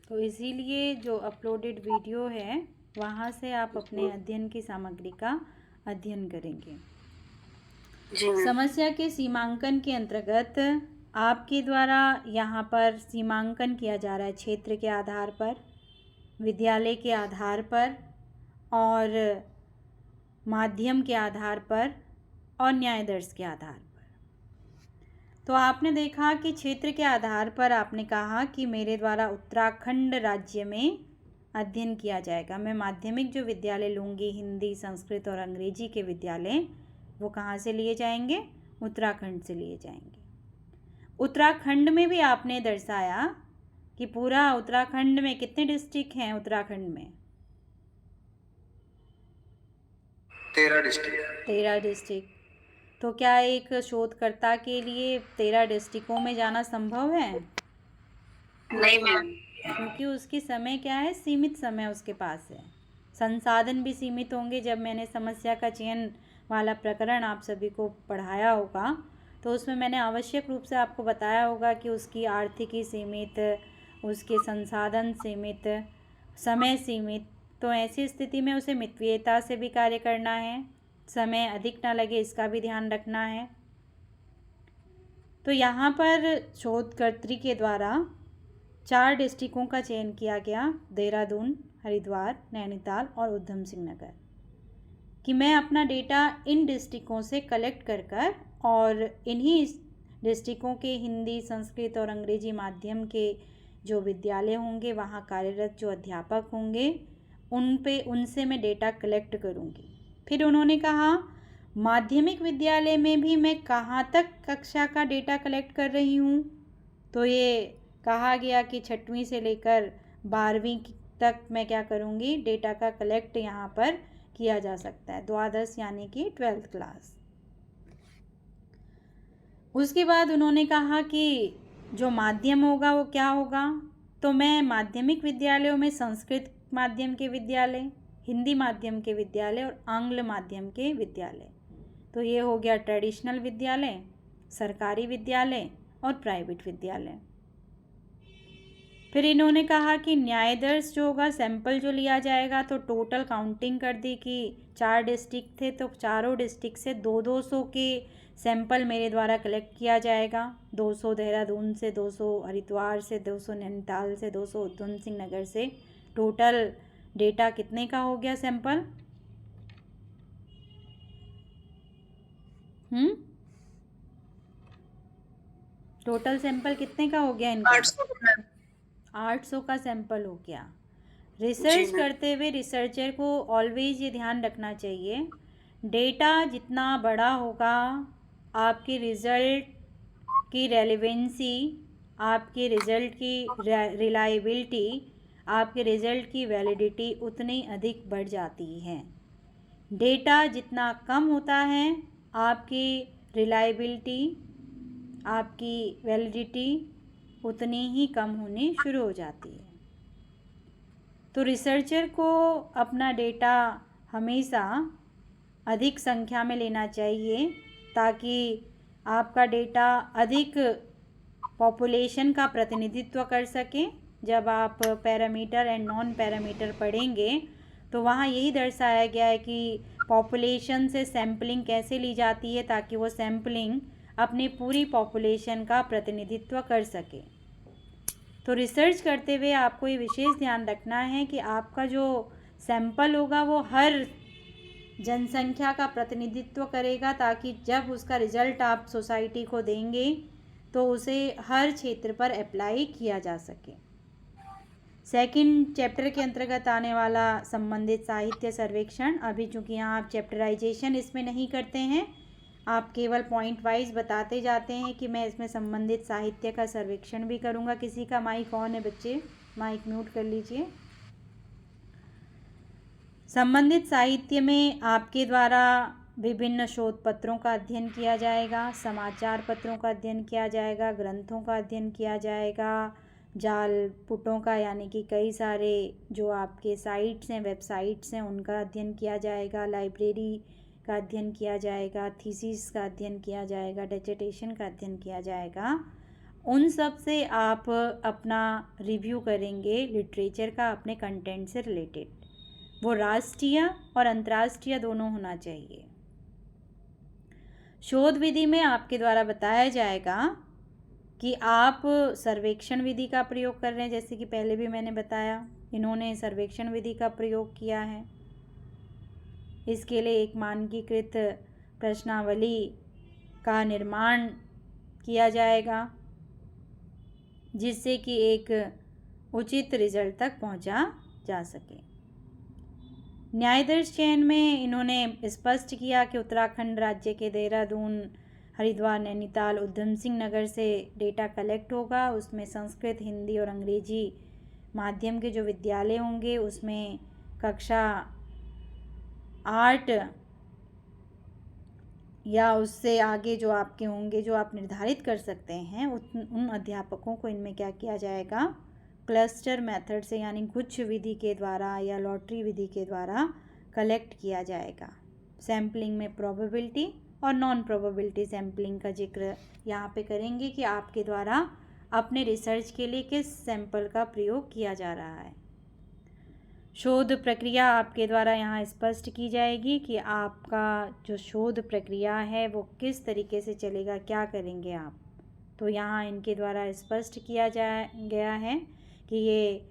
तो इसीलिए जो अपलोडेड वीडियो है वहाँ से आप अपने अध्ययन की सामग्री का अध्ययन करेंगे। समस्या के सीमांकन के अंतर्गत आपके द्वारा यहाँ पर सीमांकन किया जा रहा है क्षेत्र के आधार पर, विद्यालय के आधार पर और माध्यम के आधार पर और न्यायादर्श के आधार पर। तो आपने देखा कि क्षेत्र के आधार पर आपने कहा कि मेरे द्वारा उत्तराखंड राज्य में अध्ययन किया जाएगा। मैं माध्यमिक जो विद्यालय लूँगी, हिंदी, संस्कृत और अंग्रेजी के विद्यालय, वो कहाँ से लिए जाएंगे? उत्तराखंड से लिए जाएंगे। उत्तराखंड में भी आपने दर्शाया कि पूरा उत्तराखंड में कितने डिस्ट्रिक्ट हैं? उत्तराखंड में 13 डिस्ट्रिक्ट। तो क्या एक शोधकर्ता के लिए 13 डिस्ट्रिक्टों में जाना संभव है? नहीं मैम, क्योंकि उसकी समय क्या है? सीमित समय उसके पास है। संसाधन भी सीमित होंगे। जब मैंने समस्या का चयन वाला प्रकरण आप सभी को पढ़ाया होगा तो उसमें मैंने आवश्यक रूप से आपको बताया होगा कि उसकी आर्थिकी सीमित, उसके संसाधन सीमित, समय सीमित। तो ऐसी स्थिति में उसे मितव्ययिता से भी कार्य करना है, समय अधिक ना लगे इसका भी ध्यान रखना है। तो यहाँ पर शोधकर्त्री के द्वारा 4 डिस्ट्रिक्टों का चयन किया गया, देहरादून, हरिद्वार, नैनीताल और उधम सिंह नगर, कि मैं अपना डेटा इन डिस्ट्रिक्टों से कलेक्ट कर और इन्हीं डिस्ट्रिक्टों के हिंदी, संस्कृत और अंग्रेजी माध्यम के जो विद्यालय होंगे, वहाँ कार्यरत जो अध्यापक होंगे, उनसे मैं डेटा कलेक्ट करूँगी। फिर उन्होंने कहा माध्यमिक विद्यालय में भी मैं कहाँ तक कक्षा का डेटा कलेक्ट कर रही हूँ। तो ये कहा गया कि 6वीं से लेकर 12वीं तक मैं क्या करूँगी? डेटा का कलेक्ट यहाँ पर किया जा सकता है, द्वादश यानी कि 12th क्लास। उसके बाद उन्होंने कहा कि जो माध्यम होगा वो क्या होगा? तो मैं माध्यमिक विद्यालयों में संस्कृत माध्यम के विद्यालय, हिंदी माध्यम के विद्यालय और आंग्ल माध्यम के विद्यालय, तो ये हो गया ट्रेडिशनल विद्यालय, सरकारी विद्यालय और प्राइवेट विद्यालय। फिर इन्होंने कहा कि न्यायाधीश जो होगा, सैंपल जो लिया जाएगा, तो टोटल काउंटिंग कर दी कि 4 डिस्ट्रिक्ट थे तो चारों डिस्ट्रिक्ट से 200 के सैंपल मेरे द्वारा कलेक्ट किया जाएगा। 200 देहरादून से, 200 हरिद्वार से, 200 नैनीताल से, 200 उधम सिंह नगर से। टोटल डेटा कितने का हो गया सैंपल? टोटल सैंपल कितने का हो गया इनका? 800 का सैंपल हो गया। रिसर्च करते हुए रिसर्चर को ऑलवेज ये ध्यान रखना चाहिए, डेटा जितना बड़ा होगा आपके रिज़ल्ट की रेलेवेंसी, आपके रिज़ल्ट की रिलायबिलिटी, आपके रिज़ल्ट की वैलिडिटी उतनी अधिक बढ़ जाती है। डेटा जितना कम होता है आपकी रिलायबिलिटी, आपकी वैलिडिटी उतनी ही कम होनी शुरू हो जाती है। तो रिसर्चर को अपना डेटा हमेशा अधिक संख्या में लेना चाहिए ताकि आपका डेटा अधिक पॉपुलेशन का प्रतिनिधित्व कर सके। जब आप पैरामीटर एंड नॉन पैरामीटर पढ़ेंगे तो वहाँ यही दर्शाया गया है कि पॉपुलेशन से सैम्पलिंग कैसे ली जाती है ताकि वो सैम्पलिंग अपनी पूरी पॉपुलेशन का प्रतिनिधित्व कर सके। तो रिसर्च करते हुए आपको ये विशेष ध्यान रखना है कि आपका जो सैंपल होगा वो हर जनसंख्या का प्रतिनिधित्व करेगा ताकि जब उसका रिज़ल्ट आप सोसाइटी को देंगे तो उसे हर क्षेत्र पर अप्लाई किया जा सके। सेकंड चैप्टर के अंतर्गत आने वाला संबंधित साहित्य सर्वेक्षण, अभी चूँकि यहाँ आप चैप्टराइजेशन इसमें नहीं करते हैं, आप केवल पॉइंट वाइज बताते जाते हैं कि मैं इसमें संबंधित साहित्य का सर्वेक्षण भी करूँगा। किसी का माइक ऑन है बच्चे? माइक म्यूट कर लीजिए। संबंधित साहित्य में आपके द्वारा विभिन्न शोध पत्रों का अध्ययन किया जाएगा, समाचार पत्रों का अध्ययन किया जाएगा, ग्रंथों का अध्ययन किया जाएगा, जाल पुटों का यानी कि कई सारे जो आपके साइट्स हैं, वेबसाइट्स हैं, उनका अध्ययन किया जाएगा, लाइब्रेरी का अध्ययन किया जाएगा, थीसिस का अध्ययन किया जाएगा, डिसर्टेशन का अध्ययन किया जाएगा। उन सब से आप अपना रिव्यू करेंगे लिटरेचर का अपने कंटेंट से रिलेटेड। वो राष्ट्रीय और अंतर्राष्ट्रीय दोनों होना चाहिए। शोध विधि में आपके द्वारा बताया जाएगा कि आप सर्वेक्षण विधि का प्रयोग कर रहे हैं, जैसे कि पहले भी मैंने बताया इन्होंने सर्वेक्षण विधि का प्रयोग किया है। इसके लिए एक मानकीकृत प्रश्नावली का निर्माण किया जाएगा जिससे कि एक उचित रिजल्ट तक पहुंचा जा सके। न्यायाधीश चयन में इन्होंने स्पष्ट किया कि उत्तराखंड राज्य के देहरादून, हरिद्वार, नैनीताल, उधम सिंह नगर से डेटा कलेक्ट होगा। उसमें संस्कृत, हिंदी और अंग्रेजी माध्यम के जो विद्यालय होंगे उसमें कक्षा 8 या उससे आगे जो आपके होंगे, जो आप निर्धारित कर सकते हैं, उन अध्यापकों को इनमें क्या किया जाएगा, क्लस्टर मेथड से यानी गुच्छ विधि के द्वारा या लॉटरी विधि के द्वारा कलेक्ट किया जाएगा। सैम्पलिंग में प्रोबेबिलिटी और नॉन प्रोबेबिलिटी सैम्पलिंग का जिक्र यहाँ पे करेंगे कि आपके द्वारा अपने रिसर्च के लिए किस सैंपल का प्रयोग किया जा रहा है। शोध प्रक्रिया आपके द्वारा यहाँ स्पष्ट की जाएगी कि आपका जो शोध प्रक्रिया है वो किस तरीके से चलेगा, क्या करेंगे आप। तो यहाँ इनके द्वारा स्पष्ट किया गया है कि ये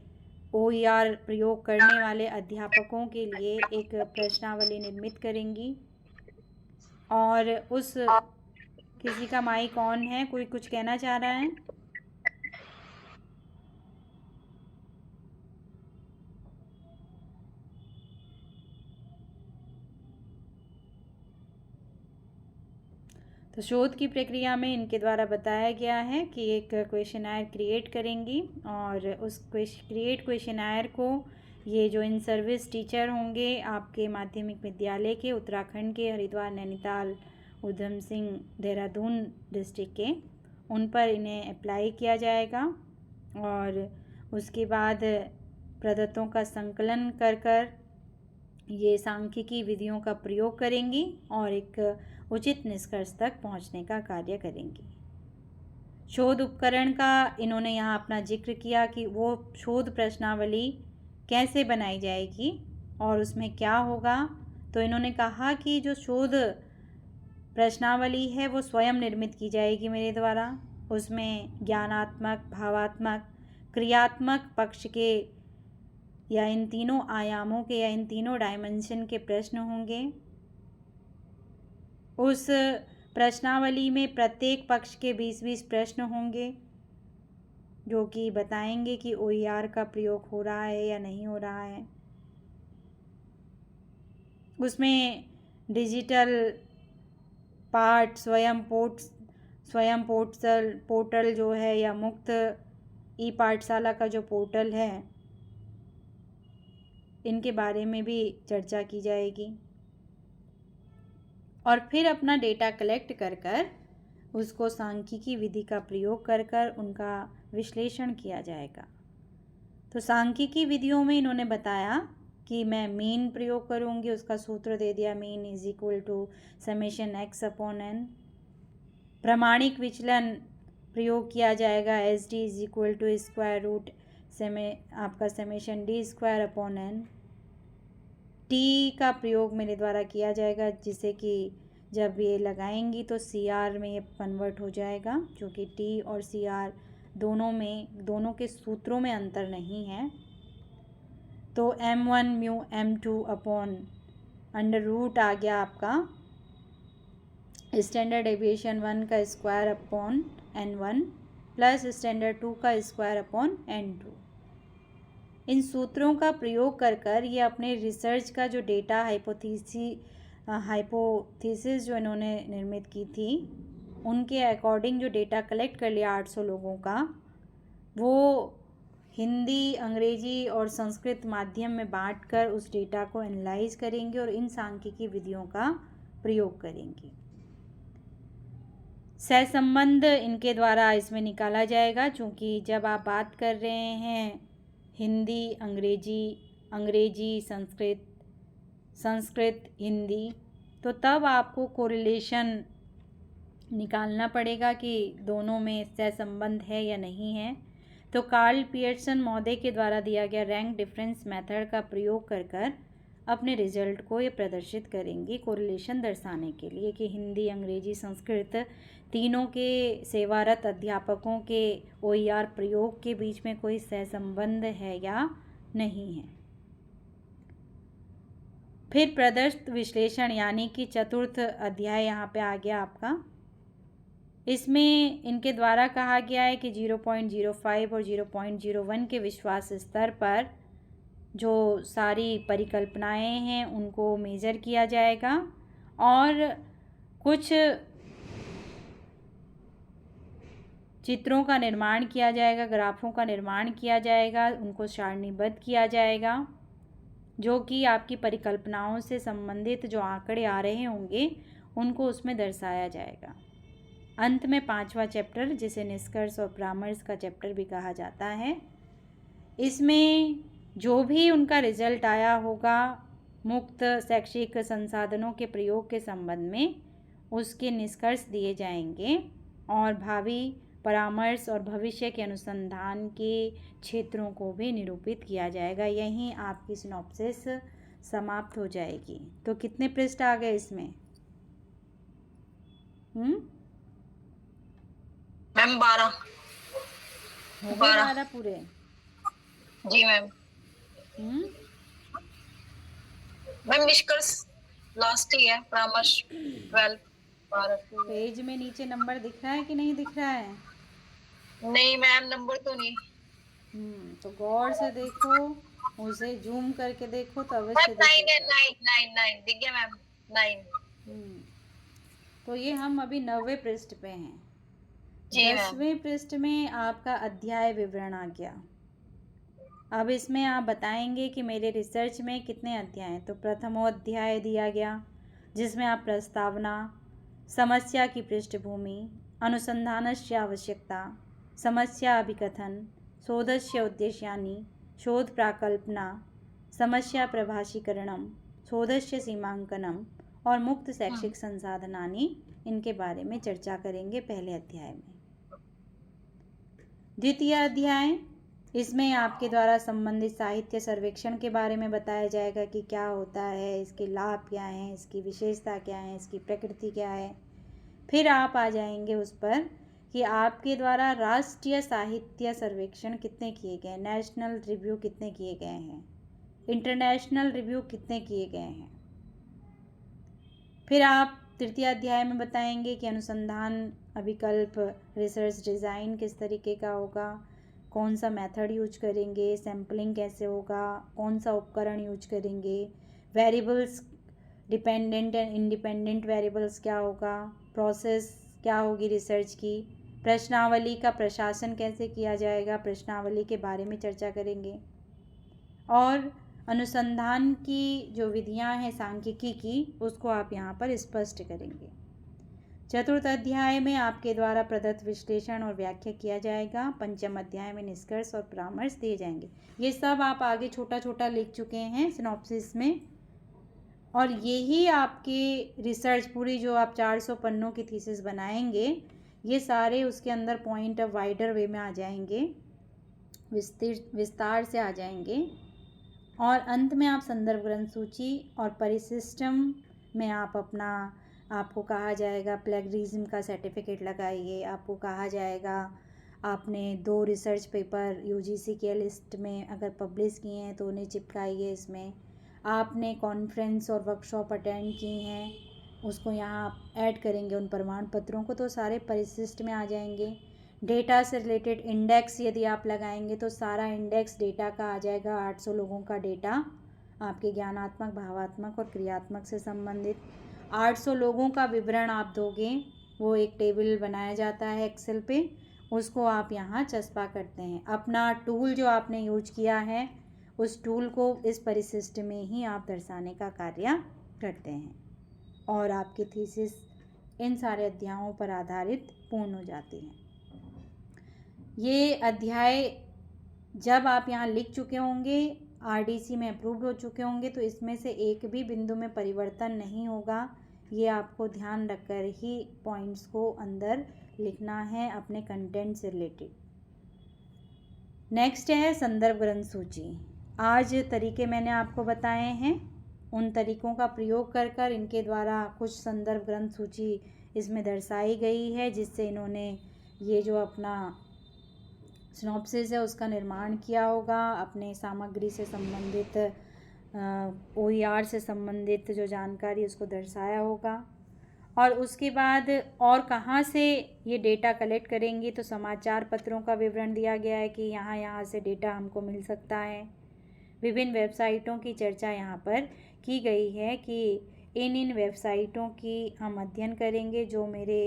OER प्रयोग करने वाले अध्यापकों के लिए एक प्रश्नावली निर्मित करेंगी। और उस किसी का माइक ऑन है, कोई कुछ कहना चाह रहा है? तो शोध की प्रक्रिया में इनके द्वारा बताया गया है कि एक क्वेश्चनायर क्रिएट करेंगी और उस क्रिएट क्वेश्चनायर को ये जो इन सर्विस टीचर होंगे आपके माध्यमिक विद्यालय के, उत्तराखंड के, हरिद्वार, नैनीताल, उधम सिंह, देहरादून डिस्ट्रिक्ट के, उन पर इन्हें अप्लाई किया जाएगा। और उसके बाद प्रदत्तों का संकलन कर ये सांख्यिकी विधियों का प्रयोग करेंगी और एक उचित निष्कर्ष तक पहुंचने का कार्य करेंगी। शोध उपकरण का इन्होंने यहाँ अपना जिक्र किया कि वो शोध प्रश्नावली कैसे बनाई जाएगी और उसमें क्या होगा। तो इन्होंने कहा कि जो शोध प्रश्नावली है वो स्वयं निर्मित की जाएगी मेरे द्वारा। उसमें ज्ञानात्मक, भावात्मक, क्रियात्मक पक्ष के या इन तीनों आयामों के या इन तीनों डायमेंशन के प्रश्न होंगे। उस प्रश्नावली में प्रत्येक पक्ष के 20-20 प्रश्न होंगे जो कि बताएंगे कि OER का प्रयोग हो रहा है या नहीं हो रहा है। उसमें डिजिटल पार्ट, स्वयं पोर्टल जो है या मुक्त ई पाठशाला का जो पोर्टल है, इनके बारे में भी चर्चा की जाएगी। और फिर अपना डेटा कलेक्ट कर उसको सांख्यिकी विधि का प्रयोग कर उनका विश्लेषण किया जाएगा। तो सांख्यिकी विधियों में इन्होंने बताया कि मैं मीन प्रयोग करूँगी, उसका सूत्र दे दिया, mean is equal to summation x/n। प्रमाणिक विचलन प्रयोग किया जाएगा, SD is equal to square root आपका समेशन d²/n। T का प्रयोग मेरे द्वारा किया जाएगा, जिसे कि जब ये लगाएंगी तो CR में ये कन्वर्ट हो जाएगा, क्योंकि T और CR दोनों के सूत्रों में अंतर नहीं है। तो m1 म्यू m2/√, आ गया आपका स्टैंडर्ड डेविएशन 1 का स्क्वायर/n1 प्लस स्टैंडर्ड 2 का स्क्वायर/n2। इन सूत्रों का प्रयोग कर ये अपने रिसर्च का जो डेटा हाइपोथेसिस जो इन्होंने निर्मित की थी, उनके अकॉर्डिंग जो डेटा कलेक्ट कर लिया 800 लोगों का, वो हिंदी, अंग्रेजी और संस्कृत माध्यम में बांटकर उस डेटा को एनालाइज करेंगे और इन सांख्यिकी विधियों का प्रयोग करेंगी। सहसंबंध इनके द्वारा इसमें निकाला जाएगा, क्योंकि जब आप बात कर रहे हैं हिंदी, अंग्रेजी, संस्कृत, हिंदी, तो तब आपको कोरिलेशन निकालना पड़ेगा कि दोनों में सहसंबंध है या नहीं है। तो कार्ल पियर्सन महोदय के द्वारा दिया गया रैंक डिफरेंस मेथड का प्रयोग कर अपने रिजल्ट को ये प्रदर्शित करेंगी कोरिलेशन दर्शाने के लिए कि हिंदी, अंग्रेजी, संस्कृत तीनों के सेवारत अध्यापकों के OER प्रयोग के बीच में कोई सहसंबंध है या नहीं है। फिर प्रदर्शित विश्लेषण यानी कि चतुर्थ अध्याय यहाँ पे आ गया आपका। इसमें इनके द्वारा कहा गया है कि 0.05 और 0.01 के विश्वास स्तर पर जो सारी परिकल्पनाएं हैं उनको मेज़र किया जाएगा और कुछ चित्रों का निर्माण किया जाएगा, ग्राफों का निर्माण किया जाएगा, उनको सारणीबद्ध किया जाएगा, जो कि आपकी परिकल्पनाओं से संबंधित जो आंकड़े आ रहे होंगे उनको उसमें दर्शाया जाएगा। अंत में 5वां चैप्टर, जिसे निष्कर्ष और परामर्श का चैप्टर भी कहा जाता है, इसमें जो भी उनका रिजल्ट आया होगा मुक्त शैक्षिक संसाधनों के प्रयोग के संबंध में, उसके निष्कर्ष दिए जाएंगे और भावी परामर्श और भविष्य के अनुसंधान के क्षेत्रों को भी निरूपित किया जाएगा। यहीं आपकी सिनॉप्सिस समाप्त हो जाएगी। तो कितने पृष्ठ आ गए इसमें? मैम 12 हो गए 12 पूरे? जी मैम। मैम निष्कर्ष लास्ट ही है, परामर्श 12। पेज में नीचे नंबर दिख रहा है कि नहीं दिख रहा है? नहीं मैम, नंबर तो नहीं। तो गौर से देखो, उसे जूम करके देखो तो अवश्य 9 दिख गया मैम, 9। तो ये हम अभी 9वें पृष्ठ पे हैं। 10वें पृष्ठ में आपका अध्याय विवरण आ गया। अब इसमें आप बताएंगे कि मेरे रिसर्च में कितने अध्याय हैं। तो प्रथमोध्याय दिया गया, जिसमें आप प्रस्तावना, समस्या की पृष्ठभूमि, अनुसंधानस्य आवश्यकता, समस्या अभिकथन, शोधस्य उद्देश्यानि, शोध प्राकल्पना, समस्या प्रभाषीकरणम, शोधस्य सीमांकनम और मुक्त शैक्षिक संसाधनानि, इनके बारे में चर्चा करेंगे पहले अध्याय में। द्वितीय अध्याय, इसमें आपके द्वारा संबंधित साहित्य सर्वेक्षण के बारे में बताया जाएगा कि क्या होता है, इसके लाभ क्या हैं, इसकी विशेषता क्या है, इसकी प्रकृति क्या है। फिर आप आ जाएंगे उस पर कि आपके द्वारा राष्ट्रीय साहित्य सर्वेक्षण कितने किए गए, नेशनल रिव्यू कितने किए गए हैं, इंटरनेशनल रिव्यू कितने किए गए हैं। फिर आप तृतीय अध्याय में बताएंगे कि अनुसंधान अभिकल्प रिसर्च डिज़ाइन किस तरीके का होगा, कौन सा मेथड यूज करेंगे, सैम्पलिंग कैसे होगा, कौन सा उपकरण यूज करेंगे, variables dependent and independent variables क्या होगा, प्रोसेस क्या होगी रिसर्च की, प्रश्नावली का प्रशासन कैसे किया जाएगा, प्रश्नावली के बारे में चर्चा करेंगे। और अनुसंधान की जो विधियां हैं सांख्यिकी की, उसको आप यहाँ पर स्पष्ट करेंगे। चतुर्थ अध्याय में आपके द्वारा प्रदत्त विश्लेषण और व्याख्या किया जाएगा। पंचम अध्याय में निष्कर्ष और परामर्श दिए जाएंगे। ये सब आप आगे छोटा छोटा लिख चुके हैं सिनॉप्सिस में, और यही आपके रिसर्च पूरी जो आप 400 पन्नों की थीसिस बनाएंगे, ये सारे उसके अंदर पॉइंट ऑफ वाइडर वे में आ जाएंगे, विस्तार से आ जाएंगे। और अंत में आप संदर्भ ग्रंथ सूची और परिसिस्टम में आपको कहा जाएगा प्लेगरिज्म का सर्टिफिकेट लगाइए, आपको कहा जाएगा आपने 2 रिसर्च पेपर यूजीसी के लिस्ट में अगर पब्लिश किए हैं तो उन्हें चिपकाइए इसमें, आपने कॉन्फ्रेंस और वर्कशॉप अटेंड की हैं उसको यहाँ आप ऐड करेंगे उन प्रमाण पत्रों को, तो सारे परिशिष्ट में आ जाएंगे। डेटा से रिलेटेड इंडेक्स यदि आप लगाएंगे तो सारा इंडेक्स डेटा का आ जाएगा, 800 लोगों का डेटा आपके ज्ञानात्मक, भावात्मक और क्रियात्मक से संबंधित। 800 लोगों का विवरण आप दोगे, वो एक टेबल बनाया जाता है एक्सेल पे, उसको आप यहाँ चस्पा करते हैं। अपना टूल जो आपने यूज किया है उस टूल को इस परिशिष्ट में ही आप दर्शाने का कार्य करते हैं, और आपकी थीसिस इन सारे अध्यायों पर आधारित पूर्ण हो जाती है। ये अध्याय जब आप यहाँ लिख चुके होंगे, आरडीसी में अप्रूव्ड हो चुके होंगे, तो इसमें से एक भी बिंदु में परिवर्तन नहीं होगा। ये आपको ध्यान रखकर ही पॉइंट्स को अंदर लिखना है अपने कंटेंट से रिलेटेड। नेक्स्ट है संदर्भ ग्रंथ सूची। आज तरीके मैंने आपको बताए हैं, उन तरीकों का प्रयोग कर इनके द्वारा कुछ संदर्भ ग्रंथ सूची इसमें दर्शाई गई है, जिससे इन्होंने ये जो अपना सिनॉप्सिस है उसका निर्माण किया होगा, अपने सामग्री से संबंधित OER से संबंधित जो जानकारी उसको दर्शाया होगा। और उसके बाद और कहाँ से ये डेटा कलेक्ट करेंगे, तो समाचार पत्रों का विवरण दिया गया है कि यहाँ से डेटा हमको मिल सकता है। विभिन्न वेबसाइटों की चर्चा यहाँ पर की गई है कि इन वेबसाइटों की हम अध्ययन करेंगे जो मेरे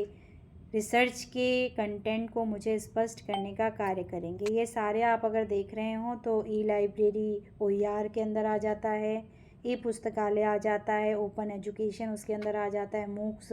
रिसर्च के कंटेंट को मुझे स्पष्ट करने का कार्य करेंगे। ये सारे आप अगर देख रहे हो तो ई-लाइब्रेरी OER के अंदर आ जाता है, पुस्तकालय आ जाता है, ओपन एजुकेशन उसके अंदर आ जाता है, मूक्स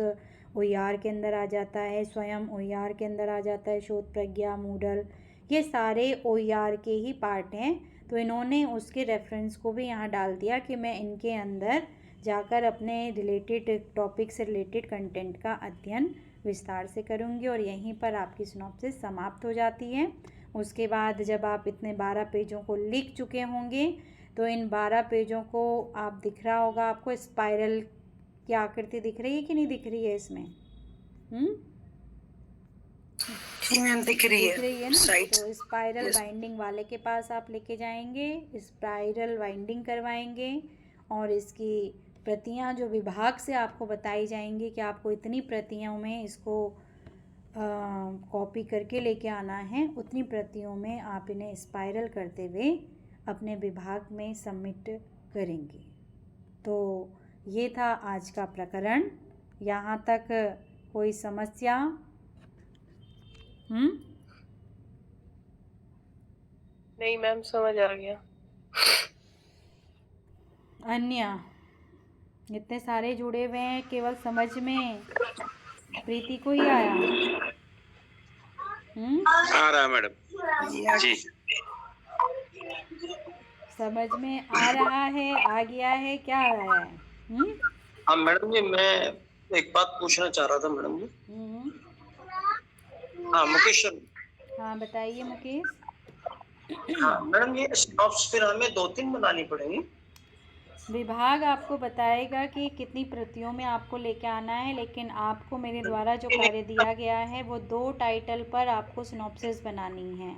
OER के अंदर आ जाता है, स्वयं OER के अंदर आ जाता है, शोध प्रज्ञा, मूडल, ये सारे OER के ही पार्ट हैं। तो इन्होंने उसके रेफरेंस को भी यहाँ डाल दिया कि मैं इनके अंदर जाकर अपने रिलेटेड टॉपिक से रिलेटेड कंटेंट का अध्ययन विस्तार से करूँगी, और यहीं पर आपकी सिनॉप्सिस समाप्त हो जाती है। उसके बाद जब आप इतने 12 पेजों को लिख चुके होंगे तो इन 12 पेजों को आप दिख रहा होगा, आपको स्पाइरल की आकृति दिख रही है कि नहीं दिख रही है इसमें? दिख रही है ना? तो स्पाइरल बाइंडिंग वाले के पास आप लेके जाएंगे, स्पाइरल बाइंडिंग करवाएंगे, और इसकी प्रतियां जो विभाग से आपको बताई जाएंगी कि आपको इतनी प्रतियों में इसको कॉपी करके लेके आना है, उतनी प्रतियों में आप इन्हें स्पाइरल करते हुए अपने विभाग में सबमिट करेंगे। तो ये था आज का प्रकरण। यहाँ तक कोई समस्या? नहीं मैम, समझ आ गया। अन्य इतने सारे जुड़े हुए हैं, केवल समझ में प्रीति को ही आया? आ रहा है मैडम जी। समझ में आ रहा है, आ गया है, क्या आ रहा है? हाँ मैडम जी, मैं एक बात पूछना चाह रहा था मैडम जी। हाँ मुकेश सर। हाँ बताइए मुकेश। हाँ मैडम, ये स्टॉप्स फिर हमें 2-3 बनानी पड़ेंगी? विभाग आपको बताएगा कि कितनी प्रतियों में आपको लेके आना है, लेकिन आपको मेरे द्वारा जो कार्य दिया गया है वो 2 टाइटल पर आपको सिनॉप्सिस बनानी है,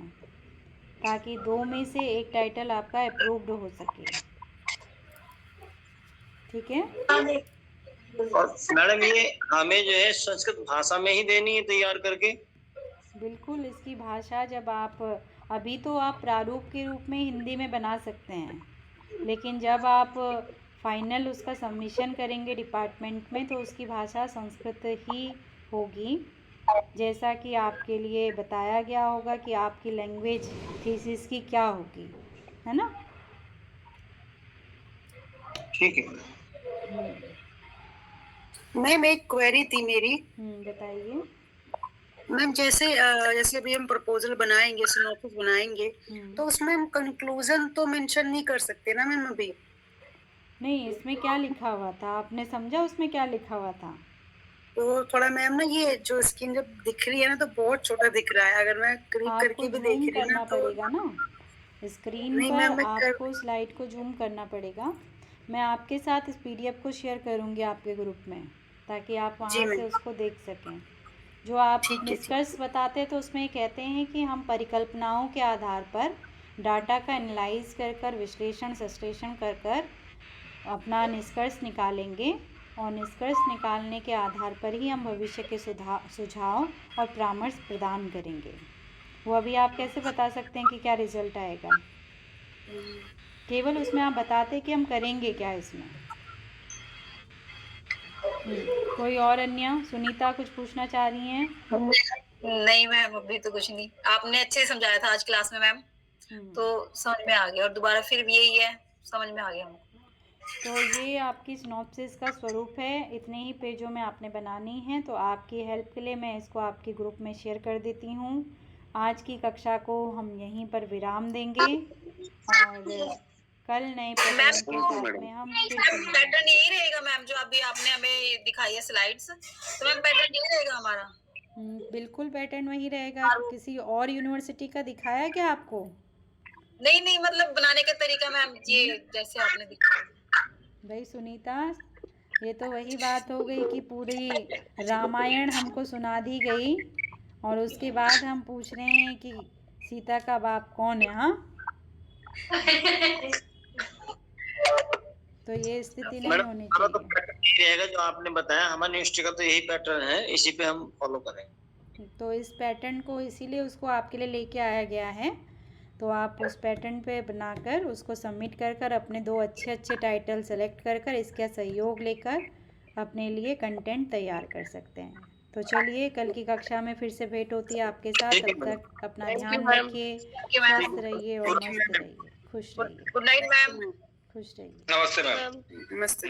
ताकि 2 में से एक टाइटल आपका अप्रूव्ड हो सके। ठीक है? और मैडम ये हमें जो है संस्कृत भाषा में ही देनी है तैयार करके? बिल्कुल, इसकी भाषा जब आप अभी तो आप प्रारूप के रूप में हिंदी में बना सकते हैं, लेकिन जब आप फाइनल उसका सबमिशन करेंगे डिपार्टमेंट में तो उसकी भाषा संस्कृत ही होगी, जैसा कि आपके लिए बताया गया होगा कि आपकी लैंग्वेज थीसिस की क्या होगी, है ना? ठीक है मैम एक क्वेरी थी मेरी। बताइए। मैम जैसे अभी हम प्रपोजल बनाएंगे, सिनॉप्सिस बनाएंगे, तो उसमें हम कंक्लूजन तो मेंशन नहीं कर सकते ना मैम अभी? नहीं, इसमें क्या लिखा हुआ था आपने समझा? उसमें क्या लिखा हुआ था? तो थोड़ा मैम ना ये जो स्क्रीन जब दिख रही है ना तो बहुत छोटा दिख रहा है, अगर मैं क्लिक करके भी देख रही हूँ ना तो पड़ेगा ना स्क्रीन नहीं पर, मैम, आपको स्लाइड को जूम करना पड़ेगा। मैं आपके साथ इस पीडीएफ को शेयर करूँगी आपके ग्रुप में, ताकि आप वहाँ से उसको देख सकें। जो आप निष्कर्ष बताते तो उसमें कहते हैं कि हम परिकल्पनाओं के आधार पर डाटा का एनालाइज कर विश्लेषण सश्लेषण कर अपना निष्कर्ष निकालेंगे, और निष्कर्ष निकालने के आधार पर ही हम भविष्य के सुझाव और परामर्श प्रदान करेंगे। वो अभी आप कैसे बता सकते हैं कि क्या रिजल्ट आएगा? केवल उसमें आप बताते कि हम करेंगे क्या इसमें। कोई और अन्य? सुनीता कुछ पूछना चाह रही हैं? नहीं मैम, अभी तो कुछ नहीं। आपने अच्छे से समझाया था आज क्लास में मैम, तो समझ में आ गया, और दोबारा फिर यही है, समझ में आ गया हमको। तो ये आपकी सिनॉप्सिस का स्वरूप है, इतने ही पेजों में आपने बनानी है। तो आपकी हेल्प के लिए मैं इसको आपके ग्रुप में शेयर कर देती हूँ। आज की कक्षा को हम यहीं पर विराम देंगे और कल नए पैटर्न के साथ में हम फिर से मिलेंगे। पैटर्न यही रहेगा मैम जो अभी आपने हमें दिखाई है स्लाइड्स, तो मैम पैटर्न यही रहेगा हमारा? बिल्कुल पैटर्न वही रहेगा। किसी और यूनिवर्सिटी का दिखाया क्या आपको? नहीं, मतलब बनाने का तरीका मैम ये जैसे आपने दिखाया। भाई सुनीता, ये तो वही बात हो गई कि पूरी रामायण हमको सुना दी गई और उसके बाद हम पूछ रहे हैं कि सीता का बाप कौन है। हाँ, तो ये स्थिति नहीं होनी चाहिए। तो पैटर्न यही रहेगा जो आपने बताया, हमारे यूनिवर्सिटी का तो यही पैटर्न है, इसी पे हम फॉलो करेंगे। तो इस पैटर्न को इसीलिए उसको आपके लिए लेके आया गया है। तो आप उस पैटर्न पे बनाकर उसको सबमिट कर अपने 2 अच्छे टाइटल सेलेक्ट कर इसका सहयोग लेकर अपने लिए कंटेंट तैयार कर सकते हैं। तो चलिए, कल की कक्षा में फिर से भेंट होती है आपके साथ। तब तक अपना ध्यान रखिए, स्वस्थ रहिए और मस्त रहिए, खुश रहिए। Good night ma'am. खुश रहिए। नमस्ते मैम। नमस्ते।